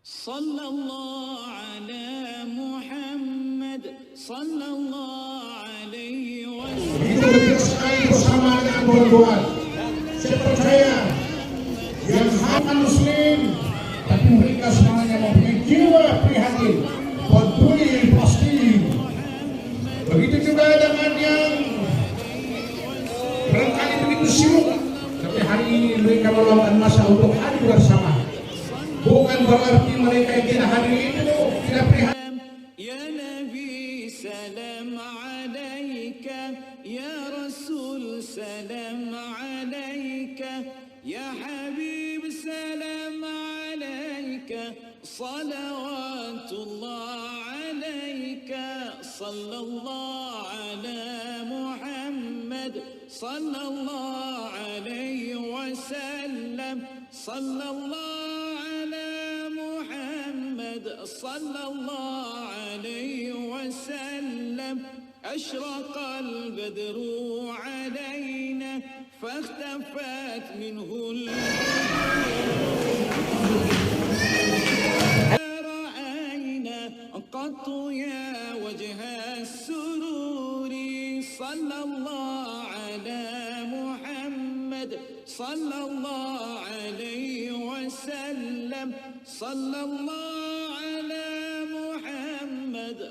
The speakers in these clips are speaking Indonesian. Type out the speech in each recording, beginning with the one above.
Sallallahu ala Muhammad sallallahu alaihi wasallam. Begitu sekali bersama dengan buat-buat. Saya percaya yang hanya muslim, tapi mereka semuanya mempunyai jiwa prihatin, peduli pasti. Begitu juga dengan yang barangkali begitu sibuk, tapi hari ini mereka meluangkan masa untuk hadir bersama. Bukan berarti mereka yang tidak hadir itu tidak prihatin. Ya Nabi salam alaika, ya Rasul salam alaika, ya Habib salam alaika, salawatullah alaika, sallallahu ala Muhammad sallallahu alaihi wasallam, sallallahu صلى الله عليه وسلم. أشرق البدر علينا فاختفت منه رأينا قط يا وجه السرور. صلى الله على محمد صلى الله عليه وسلم. صلى الله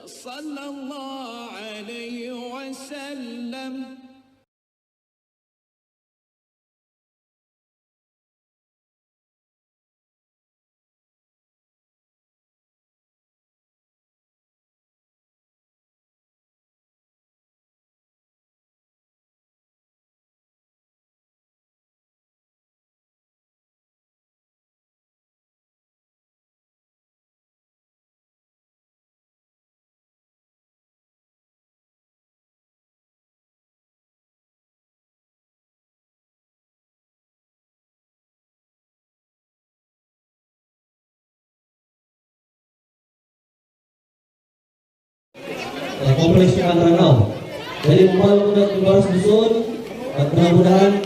صلى الله عليه وسلم. Kompleks Ranau. Jadi mohon untuk dibalas dusun, mudah-mudahan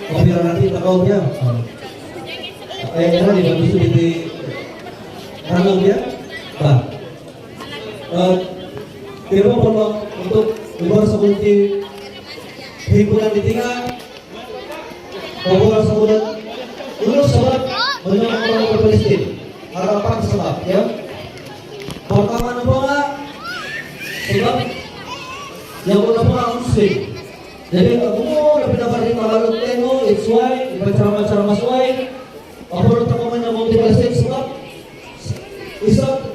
kopi nanti terkau ya. Karena di dusun di Ranau ya. Bah. Tidak perlu untuk dibalas seperti himpunan di tinggal. Bahwa sebulan dulu sebab menyerang orang Palestina. Harapan sebab ya. Pertama namanya sebab yang pertama muslim. Jadi aku mau dapat di malam teno, it's why cara maswai. Aku pertama mau di Palestina sebab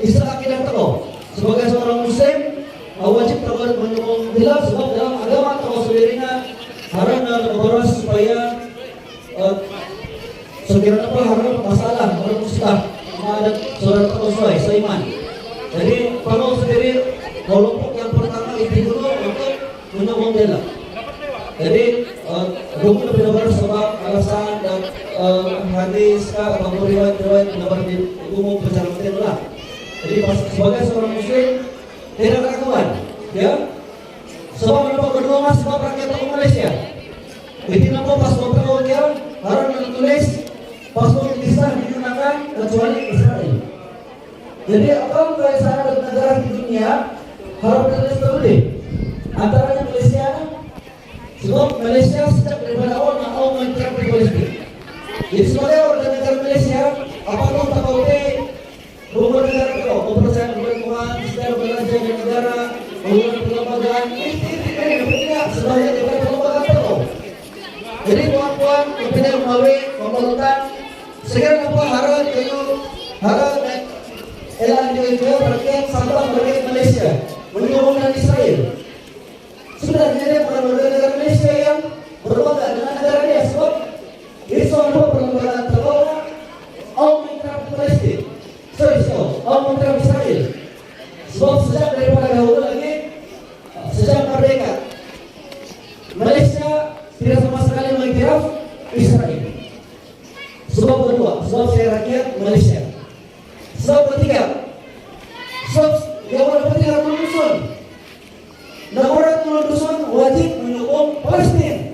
Islam akidah terus. Sebagai seorang muslim, wajib terus menyokong jelas sebab dalam agama terus sendirinya harus berdoa supaya sekiranya apa harus masalah orang muslim ada saudara terus seiman. Jadi kalau sendiri kelompok yang pertama itu dulu untuk menyokong bela. Jadi hukum benar-benar sebab alasan dan hadis atau riwayat-riwayat benar di umum penjelasan lah. Jadi sebagai seorang muslim tidak keraguan, ya. Sebab nampak kedua mas sebab rakyat Malaysia. Itu nampak paspor terkawal harus menulis paspor bisa digunakan kecuali Israel. Jadi kalau dari sana negara di dunia harus terus terlebih antaranya Malaysia. Sebab Malaysia sejak daripada awal mau mencari Palestina. Jadi sebagai warga negara Malaysia, apapun tak kau rumah negara kau, kepercayaan berlingkungan, secara belajar di negara, hubungan perlembagaan, ini tidak sebagai daripada perlembagaan kau. Jadi puan-puan, kemudian melalui pemerintahan, segera apa harus elang juga berkait sampah berkait Malaysia menyokongkan Israel. Sudah jadi para warga negara Malaysia yang berbangga dengan negara dia sebab ini soal perlembagaan terlalu menyerang Palestina. Menyerang Israel. Sebab sejak daripada dahulu lagi sejak merdeka Malaysia tidak sama sekali mengiktiraf Israel. Sebab kedua, sebab saya rakyat Malaysia. Sebab ketiga, sebab yang berpenting dusun. Nah orang dusun wajib menyokong Palestina.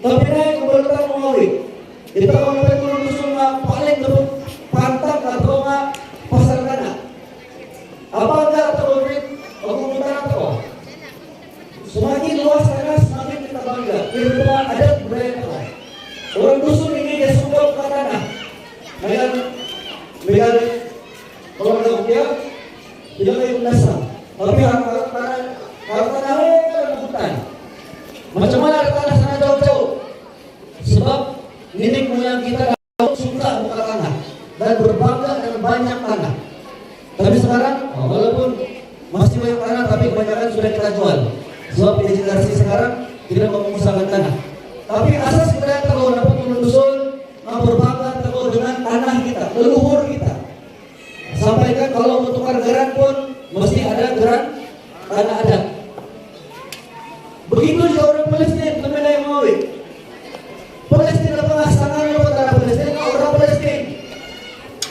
Tapi naik keberatan mengawin. Kita kalau dusun paling pantang atau Ayan, megan kalau ada dia tidak ada dasar. Tapi harta tanah hutan. Macam mana ada tanah sana jauh-jauh? Sebab nenek moyang kita suka buka tanah dan berbangga dengan banyak tanah. Tapi sekarang, walaupun masih banyak tanah, tapi kebanyakan sudah kita jual. Sebab generasi sekarang tidak mau mengusahakan tanah. Tapi asas kita kalau dapat menyusul, berbangga teguh dengan tanah kita, leluhur kita. Sampaikan kalau untuk geran pun mesti ada geran tanah adat. Begitu juga orang Palestina, teman yang mau. Palestina pengasangan lewat tanah Palestina, orang Palestina.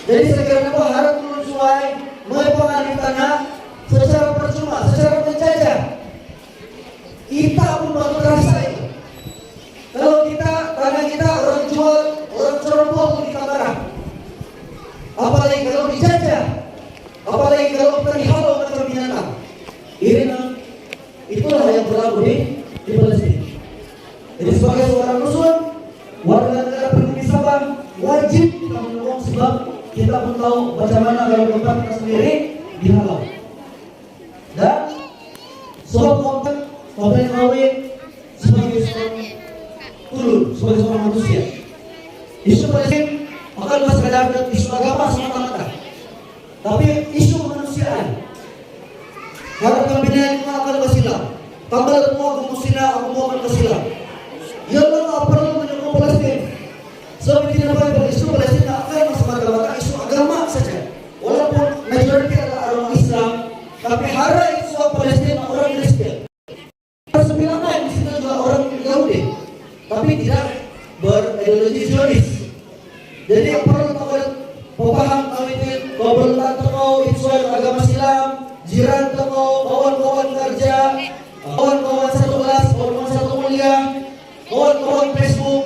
Jadi sekarang apa harus turun sungai, mengambil tanah secara percuma, secara menjajah. Kita pun baru rasain. Kalau kita tanah kita orang jual, orang ceroboh kita marah. Apalagi kalau dijajah, apalagi kalau kita dihalau macam binatang. Itulah yang berlaku di Palestina. Jadi sebagai seorang muslim, warga negara pribumi Sabang wajib kita mendukung sebab kita pun tahu bagaimana kalau tempat kita sendiri dihalau. Dan sebab konten kawin sebagai seorang turun sebagai seorang manusia. Isu Palestina akan bukan sekadar isu agama semata-mata, tapi isu kemanusiaan. Kalau kabinet akan bersilang, tambah semua kemusnah, aku mau akan bersilang. Ya Allah, perlu menyokong Palestina. Sebab tidak dapat isu Palestina akan semata-mata isu agama saja. Walaupun majoriti adalah orang Islam, tapi hara isu Palestina orang Kristen. Persembilangan di situ juga orang Yahudi, tapi tidak berideologi Zionis. Jadi perlu paham kawin, perlu tahu Israel agama Islam, jiran tahu kawan-kawan kerja, kawan-kawan satu kelas, kawan-kawan satu kuliah, kawan-kawan Facebook.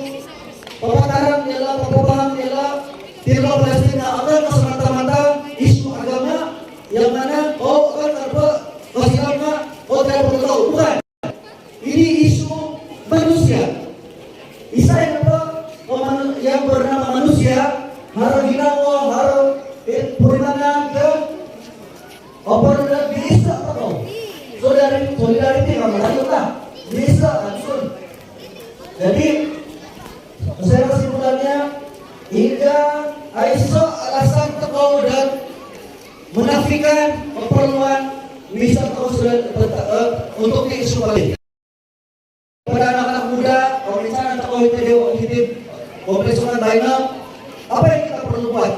Pemataran ialah paham ialah tidak Palestina akan semata-mata isu agama yang mana akan apa Islam tidak perlu tahu, bukan. Ini isu manusia. Isa yang bernama manusia harus ginawa, harus purimanan ke apa bisa atau solidarity kamu lanjutlah bisa langsung. Jadi saya kesimpulannya hingga Aisyah alasan tekau dan menafikan keperluan bisa untuk isu lain. Pada anak-anak muda, kalau misalnya tekau hidup kompleksukan lainnya, apa yang kita perlu buat?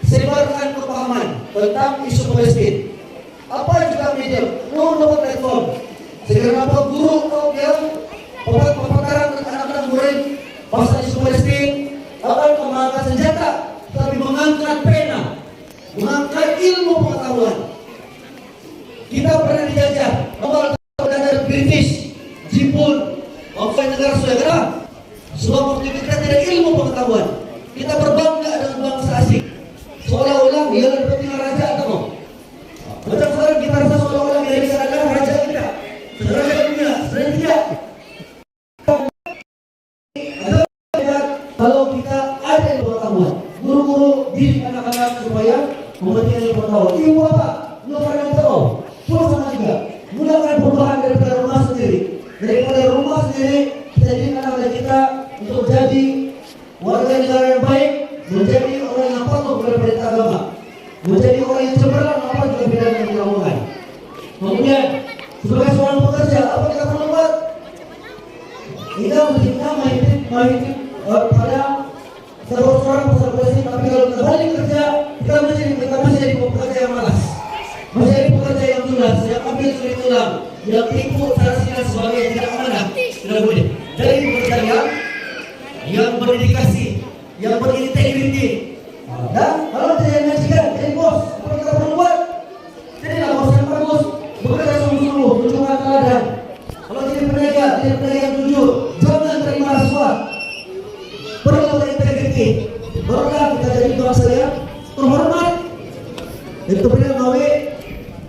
Sebarkan kepahaman tentang isu Palestina. Apa yang kita media? Dapat platform. Segera apa guru atau yang pemakaran anak-anak murid pasal isu Palestina akan mengangkat senjata, tapi mengangkat pena, mengangkat ilmu pengetahuan. Kita pernah dijajah, awal dari British, Jepun, negara saudara. Sebab waktu kita tidak ilmu pengetahuan, kita berbangga dengan bangsa asing. Seolah-olah dia lebih raja atau macam sekarang kita rasa seolah-olah Amerika adalah raja kita. Raja dunia, sebenarnya tidak. Kalau kita ada ilmu pengetahuan, guru-guru didik anak-anak supaya memiliki ilmu pengetahuan. Ibu apa? Lu pernah tahu? Cuma sama juga. Mulakan perubahan daripada rumah sendiri. Daripada rumah sendiri, kita didik anak-anak kita untuk jadi warga negara yang baik, menjadi orang yang patuh kepada perintah agama, menjadi orang yang cemerlang apa juga bidang yang dilakukan. Kemudian sebagai seorang pekerja, apa kita perlu buat? Kita menghidup pada seorang pekerja, tapi kalau kita balik kerja, kita masih jadi pekerja yang malas, masih jadi pekerja yang tulas, yang ambil suri tulang, yang tipu cara sinar sebagai tidak amanah, tidak boleh. Jadi pekerja yang berdedikasi, yang berintegriti. Dan kalau tidak mengajikan, jadi bos, apa kita perlu buat? Jadilah bos yang bagus, bekerja sungguh-sungguh, tunjukkan teladan. Kalau jadi penjaga yang jujur, jangan terima rasuah. Perlu berintegriti. Barulah kita jadi bangsa yang terhormat. Itu benar gawe.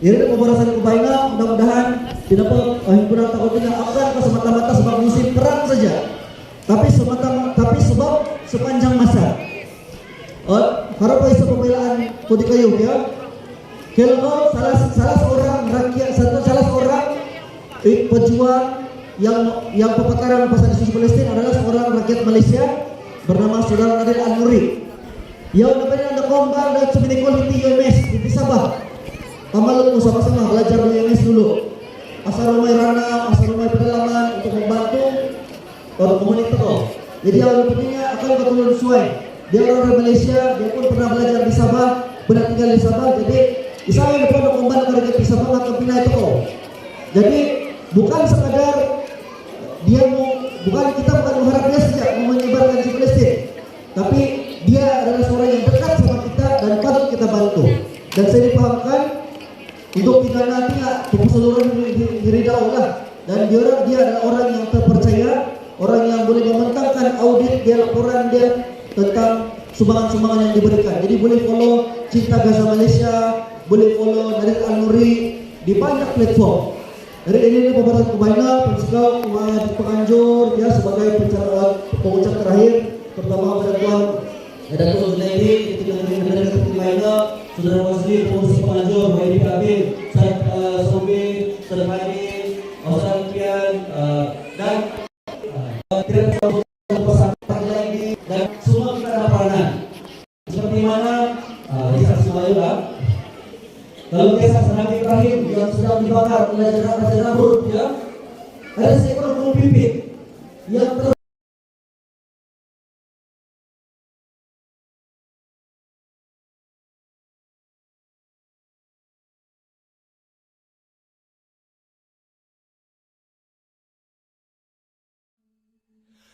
Ini pemborosan kebaingan, mudah-mudahan tidak himpunan takut tidak akan semata-mata sebab musim perang saja. Tapi sebab sepanjang masa. harap ay sa pamailaan ko di kayo ya. Kalau salah seorang rakyat, salah seorang pejuang yang pepekaran pasal isu Palestina adalah seorang rakyat Malaysia bernama Saudara Nadir Al-Nuri. Yang namanya kombang dan sebinikol di UMS di Sabah. Kamal sama-sama belajar di UMS dulu. Asal rumah Rana, asal rumah pedalaman untuk membantu komunitas itu. Jadi yang pentingnya akan betul sesuai. Dia orang Malaysia, dia pun pernah belajar di Sabah, pernah tinggal di Sabah. Jadi Isaya depan kombang kerja di Sabah maka pindah itu. Jadi bukan sekadar dia bukan kita bukan mengharap dia saja mau menyebarkan isu Palestina, tapi dia adalah seorang yang dekat sama kita dan patut kita bantu. Dan saya dipahamkan untuk tidak nanti keseluruhan diri daulah dan dia adalah orang yang terpercaya, orang yang boleh membentangkan audit dia, laporan dia tentang sumbangan-sumbangan yang diberikan. Jadi boleh follow Cinta Gaza Malaysia, boleh follow Nadir Al-Nuri di banyak platform. Dari ini pembahasan kebanyakan pensikau penganjur ya sebagai pengucap terakhir pertama pada Tuan Datuk Zunaidi ketika dari lainnya Saudara Wasri Polisi Penganjur Waidi Kabir Sobi Sermadi Ausal Pian dan tidak pesan lagi dan semua kita ada peranan seperti mana disaksi Mayura. Lalu kisah Nabi Ibrahim yang sedang dibakar oleh Raja Namrud ya. Ada seekor burung pipit yang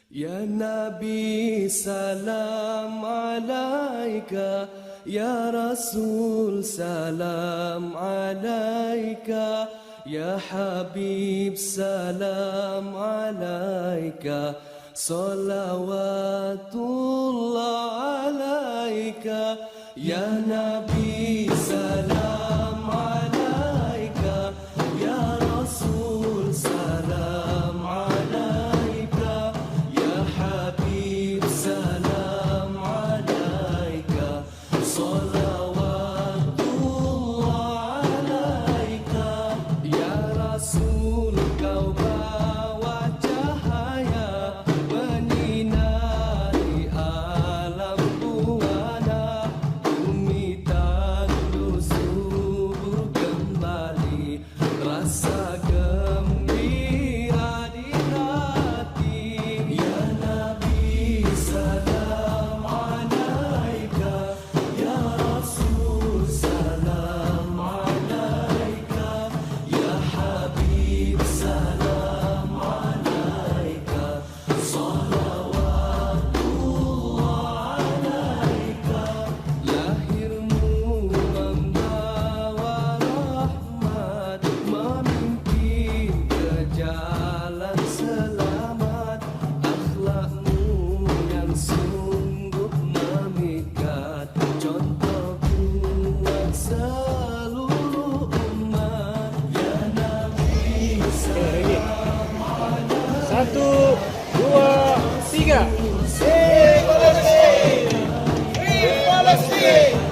Ya Nabi salam alaika, Ya Rasul salam alaika, Ya Habib salam alaika, salawatullah alaika, Ya Nabi salam alaika, Ya Rasul salam alaika, Ya Habib salam alaika, salawatullah alaika, Ya Rasul kau bawa cahaya menyinari alam buana, bumi tandus subur kembali, rasa gembira di hati. Ya Nabi salam alaika, Ya Rasul salam alaika, Ya Habib salam alaika, salawatullah alaika. Lahirmu membawa rahmat, memimpin ke jalan selamat, akhlakmu yang sungguh memikat, contoh buat seluruh umat. Ya Nabi salam alaika. 1, 2, 3. Palestine! Palestine!